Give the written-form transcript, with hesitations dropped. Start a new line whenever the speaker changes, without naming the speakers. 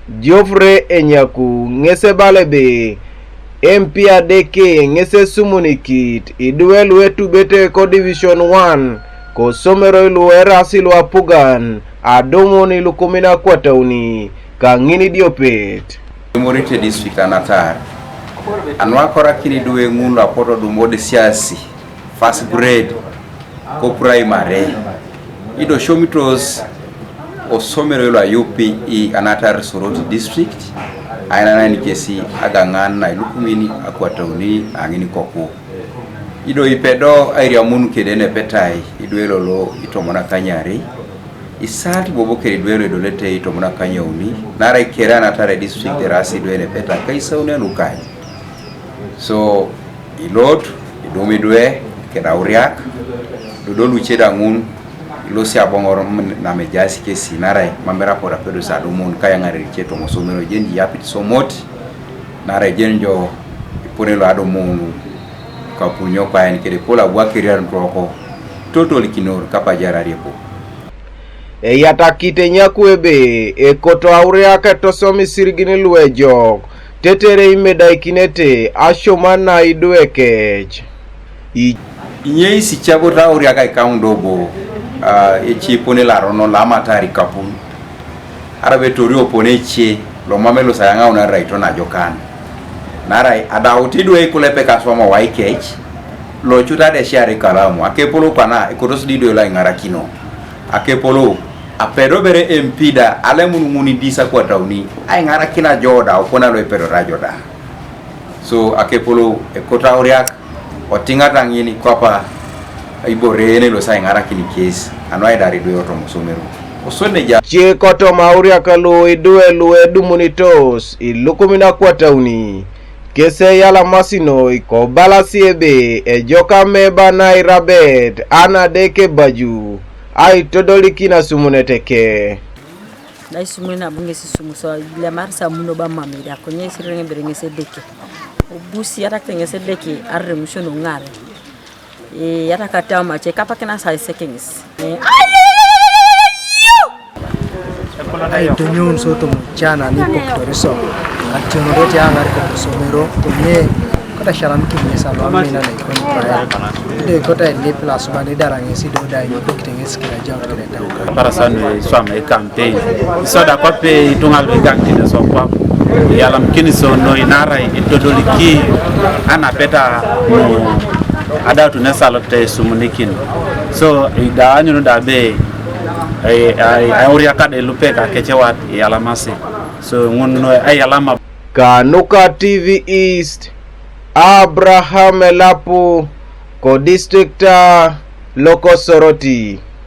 Geoffrey Enyaku ngese balebe MP adeke ngese sumunikit iduel wetu bete ko division 1 ko somero ilu erasi lu apugan adomoni lukumina kwa tauni kangini diopet
Morite district anatar anwa kora kini duwe ngundu apoto du mode siasi first grade ko primary ido shomitos o somero ilu ayupi I anatar Soroti district aina nani kesi agangan na ilukumini akwa tauni angini koku ido ipedo area munu kedene petai idwe lolo itomona kanyari isati bobo keri dwelo idolete itomona kanyauni nara ikera natare district derasi dwele peta kaisa unenukai so ilot idomidwe kedauriak dodolu cheda ngun ilosi abongoro na mejasi kesi nara mambera pora pedo sadumun kaya ngari cheto mosomero jendi yapit somot nara jenjo iponelo adomunu kapunyo kwa yani kede pola bwakiriar ntroko totally kinor kapa jara repo
yatakite nyakuebe koto auriaka tosomi sirgini luejo tetere imedai kinete ashomana iduekech
inye isi chabota auriaka ikaundobo echipone la rono la matari kapun arabe tori opone che lo mamelo sayanga una raito na jokan narai adauti due kulepe kasoma waikech lo chuta de share kalamu akepolo pana ikotos dido la ngarakino akepolo apedo bere empida ale muni disa kwa tauni ay ngara kina joda opona lo pero rajoda so akepolo ekota oriak otingata ngini kwapa iborene lo sai ngara kini case anwai dari do yoto musomero osone ja
che koto mauriak lo iduelu edumonitos ilukumina kwa tauni kese yala masino iko balasiebe ejoka meba na irabet ana deke baju ai todoliki na sumuneteke
dai sumuna bunge si sumu so bila marsa muno ba mamida ko nyesi renge berenge sedeke obusi yara kenge sedeke arre mushono ngare yara kata ma che kapa kana sai seconds
ai donyon so to chana ni poktoriso atiano do ya ngar ko somero to ne kada sharam ki ne salo amina ne ko prayer de ko ta ni plus ba ni darange si do dai ko kitenge skira jaw to da
para sanu swame campaign so da ko pe tungal be gakti de so kwa yala mkini so no inara idodoliki ana peta no adatu ne salo te sumunikin so ida anyu da be ay uriaka de lupeka kechewat yala masi so ngono ay alama
Kanuka TV East Abraham Elapu ko district loko Soroti.